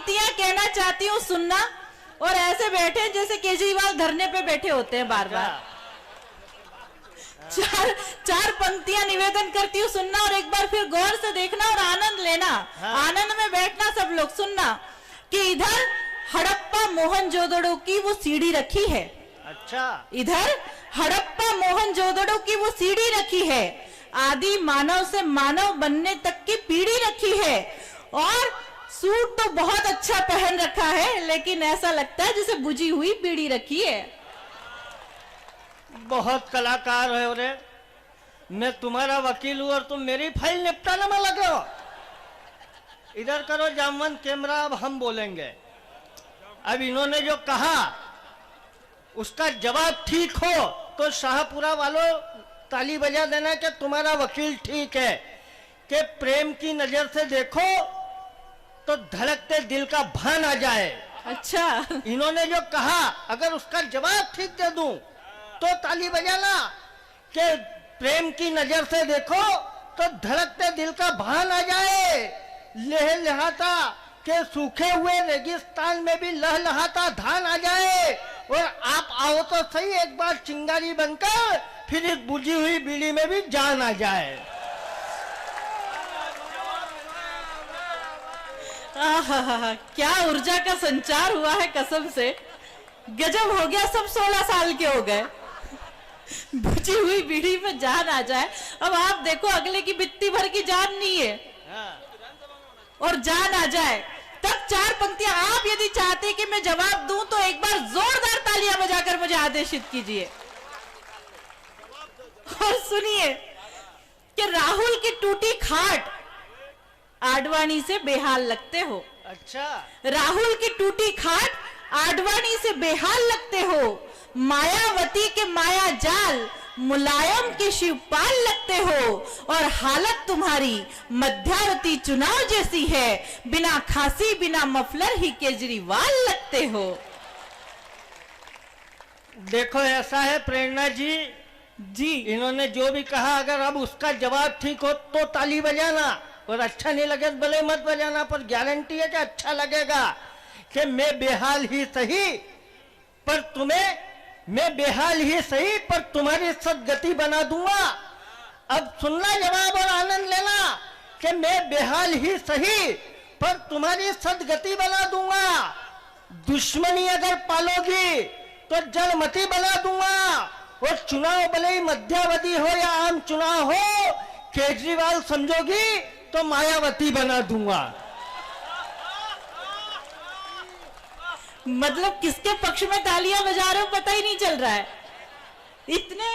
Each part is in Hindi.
पंक्तियां कहना चाहती हूँ, सुनना। और ऐसे बैठे जैसे केजरीवाल धरने पे बैठे होते हैं बार बार। चार पंक्तियां निवेदन करती हूँ, सुनना और एक बार फिर गौर से देखना और आनंद लेना। आनंद में बैठना सब लोग। सुनना कि इधर हड़प्पा मोहनजोदड़ो की वो सीढ़ी रखी है। अच्छा। इधर हड़प्पा मोहनजोदड़ो की वो सीढ़ी रखी है, आदि मानव से मानव बनने तक की पीढ़ी रखी है। और सूट तो बहुत अच्छा पहन रखा है, लेकिन ऐसा लगता है जैसे बुझी हुई बीड़ी रखी है। बहुत कलाकार है रे। मैं तुम्हारा वकील हूं और तुम मेरी फाइल निपटाने में लगे हो। इधर करो जामवंत कैमरा, अब हम बोलेंगे। अब इन्होंने जो कहा उसका जवाब ठीक हो तो शाहपुरा वालों ताली बजा देना कि तुम्हारा वकील ठीक है। कि प्रेम की नजर से देखो तो धड़कते दिल का भान आ जाए। अच्छा। इन्होंने जो कहा अगर उसका जवाब ठीक दे दूं तो ताली बजाना कि प्रेम की नजर से देखो तो धड़कते दिल का भान आ जाए। लहलहाता के सूखे हुए रेगिस्तान में भी लहलहाता धान आ जाए। और आप आओ तो सही एक बार चिंगारी बनकर, फिर इस बुझी हुई बीड़ी में भी जान आ जाए। क्या ऊर्जा का संचार हुआ है, कसम से गजब हो गया। सब 16 साल के हो गए। बुझी हुई बीड़ी में जान आ जाए। अब आप देखो, अगले की बित्ती भर की जान नहीं है और जान आ जाए। तब 4 पंक्तियां आप यदि चाहते कि मैं जवाब दूं तो एक बार जोरदार तालियां बजाकर मुझे आदेशित कीजिए। और सुनिए कि राहुल की टूटी खाट आडवाणी से बेहाल लगते हो। अच्छा। राहुल की टूटी खाट आडवाणी से बेहाल लगते हो। मायावती के माया जाल मुलायम के शिवपाल लगते हो। और हालत तुम्हारी मध्यावती चुनाव जैसी है, बिना खांसी बिना मफलर ही केजरीवाल लगते हो। देखो ऐसा है प्रेरणा जी, इन्होंने जो भी कहा अगर अब उसका जवाब ठीक हो तो ताली बजाना, और अच्छा नहीं लगे तो भले मत बजाना, पर गारंटी है कि अच्छा लगेगा। कि मैं बेहाल ही सही पर तुम्हें, मैं बेहाल ही सही पर तुम्हारी सदगति बना दूंगा। अब सुनना जवाब और आनंद लेना कि मैं बेहाल ही सही पर तुम्हारी सदगति बना दूंगा। दुश्मनी अगर पालोगी तो जलमती बना दूंगा। और चुनाव भले ही मध्यावधि हो या आम चुनाव हो, केजरीवाल समझोगी तो मायावती बना दूंगा। मतलब किसके पक्ष में तालियां बजा रहे हो पता ही नहीं चल रहा है। इतने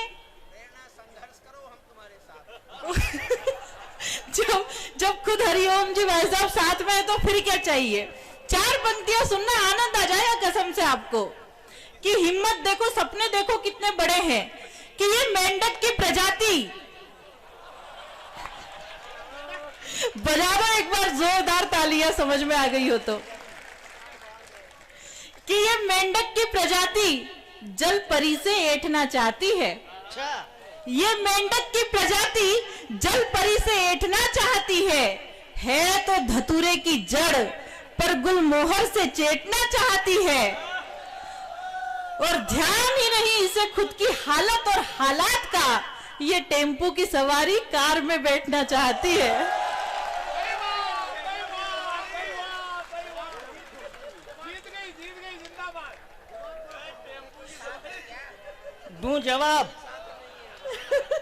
संघर्ष करो, हम तुम्हारे साथ। जब खुद हरिओम जी भाई साहब साथ में है तो फिर क्या चाहिए। 4 पंक्तियां सुनना, आनंद आ जाएगा कसम से आपको। कि हिम्मत देखो, सपने देखो कितने बड़े हैं। कि ये मेंढक की प्रजाति, बजाओ एक बार जोरदार तालियां समझ में आ गई हो तो। कि ये मेंढक की प्रजाति जल परी से ऐठना चाहती है। अच्छा। ये मेंढक की प्रजाति जल परी से ऐठना चाहती है तो धतूरे की जड़ पर गुलमोहर से चेटना चाहती है। और ध्यान ही नहीं इसे खुद की हालत और हालात का, ये टेम्पो की सवारी कार में बैठना चाहती है। दूं जवाब?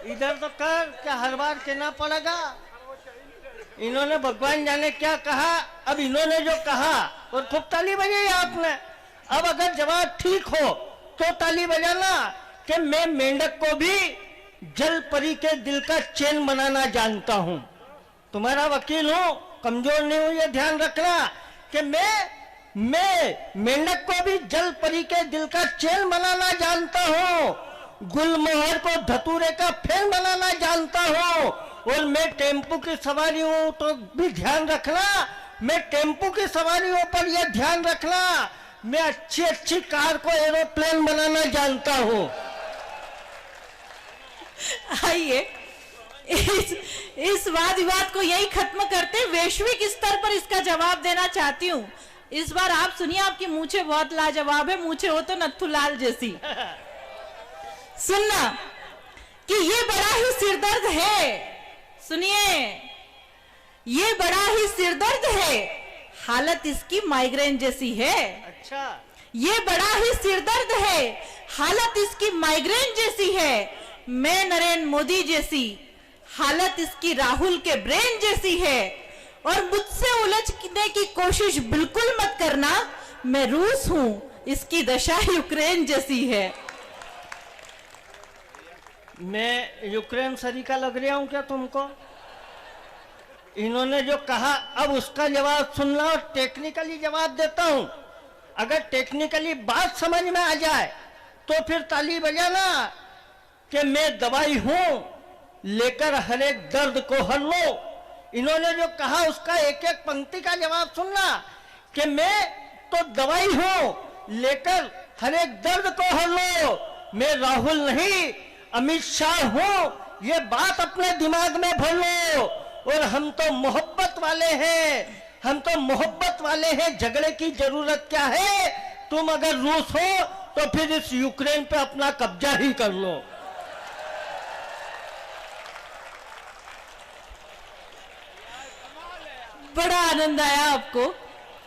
इधर तो कर, क्या हर बार कहना पड़ेगा? इन्होंने भगवान जाने क्या कहा। अब इन्होंने जो कहा और खूब ताली बजाई आपने। अब अगर जवाब ठीक हो तो ताली बजाना कि मैं मेंढक को भी जल परी के दिल का चैन बनाना जानता हूं। तुम्हारा वकील हूं, कमजोर नहीं हूं, ये ध्यान रखना कि मैं मेंढक को भी जल परी के दिल का चैन बनाना जानता हूं। गुलमोहर को धतूरे का फैन बनाना जानता हूं। और मैं टेम्पो की सवारी हूं तो भी ध्यान रखना, मैं टेम्पो की सवारियों पर यह ध्यान रखना, मैं अच्छी कार को एरोप्लेन बनाना जानता हूं। आइए इस वाद विवाद को यही खत्म करते, वैश्विक स्तर पर इसका जवाब देना चाहती हूं। इस बार आप सुनिए, आपकी मूछें बहुत लाजवाब है, मूछें हो तो नथुलाल जैसी। सुनना कि ये बड़ा ही सिरदर्द है, सुनिए, ये बड़ा ही सिरदर्द है, हालत इसकी माइग्रेन जैसी है। अच्छा, ये बड़ा ही सिरदर्द है, हालत इसकी माइग्रेन जैसी है। मैं नरेंद्र मोदी जैसी, हालत इसकी राहुल के ब्रेन जैसी है। और मुझसे उलझने की कोशिश बिल्कुल मत करना, मैं रूस हूं, इसकी दशा यूक्रेन जैसी है। मैं यूक्रेन सरीका लग रहा हूं क्या तुमको? इन्होंने जो कहा अब उसका जवाब सुनना और टेक्निकली जवाब देता हूं। अगर टेक्निकली बात समझ में आ जाए तो फिर ताली बजाना कि मैं दवाई हूं, लेकर हर एक दर्द को हर लो। इन्होंने जो कहा उसका एक एक पंक्ति का जवाब सुनना कि मैं तो दवाई हूं, लेकर हर एक दर्द को हर लो। मैं राहुल नहीं अमित शाह हूं, ये बात अपने दिमाग में भर लो। और हम तो मोहब्बत वाले हैं, हम तो मोहब्बत वाले हैं, झगड़े की जरूरत क्या है? तुम अगर रूस हो तो फिर इस यूक्रेन पे अपना कब्जा ही कर लो। बड़ा आनंद आया आपको।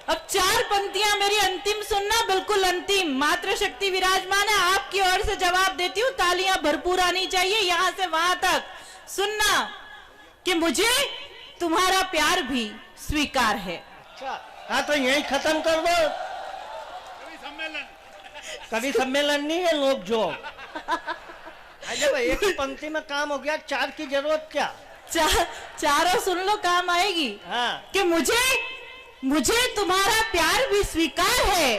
अब 4 पंक्तियां मेरी अंतिम सुनना, बिल्कुल अंतिम। मातृ शक्ति विराजमान है, आपकी ओर से जवाब देती हूँ, तालियां भरपूर आनी चाहिए यहां से वहां तक। सुनना कि मुझे तुम्हारा प्यार भी स्वीकार है। अच्छा, हाँ तो यही खत्म कर दो। कवि सम्मेलन नहीं है, लोग जो अरे भाई एक ही पंक्ति में काम हो गया, 4 की जरूरत क्या? चारों सुन लो, काम आएगी। हाँ। कि मुझे तुम्हारा प्यार भी स्वीकार है,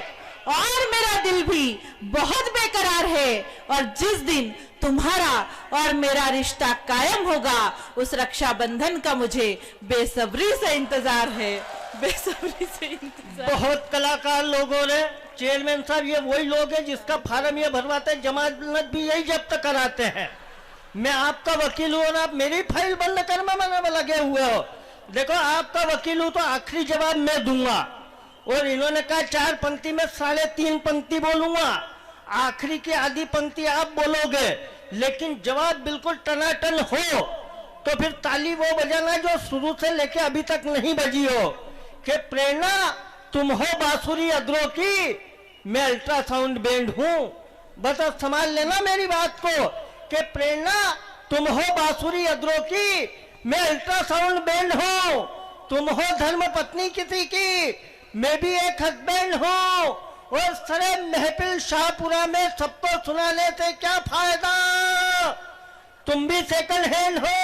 और मेरा दिल भी बहुत बेकरार है। और जिस दिन तुम्हारा और मेरा रिश्ता कायम होगा, उस रक्षाबंधन का मुझे बेसब्री से इंतजार है, बेसब्री से इंतजार। बहुत कलाकार लोगों ने, चेयरमैन साहब ये वही लोग हैं जिसका फार्म ये भरवाते हैं, जमानत भी यही जब्त कराते हैं। मैं आपका वकील हूं और आप मेरी फाइल बंद करने में लगे हुए हो। देखो, आपका वकील हूं तो आखिरी जवाब मैं दूंगा। और इन्होंने कहा 4 पंक्ति में 3.5 पंक्ति बोलूंगा, आखिरी की आधी पंक्ति आप बोलोगे, लेकिन जवाब बिल्कुल टनाटन हो तो फिर ताली वो बजाना जो शुरू से लेके अभी तक नहीं बजी हो। कि प्रेरणा तुम हो बांसुरी अदरों की, मैं अल्ट्रासाउंड बैंड हूं। बस अब समझ लेना मेरी बात को कि प्रेरणा तुम हो बांसुरी अदरों की, मैं अल्ट्रासाउंड बैंड हूं। तुम हो धर्म पत्नी किसी की, मैं भी एक हस्बैंड हूं। और सरे महफिल शाहपुरा में सबको सुनाने से क्या फायदा, तुम भी सेकंड हैंड हो।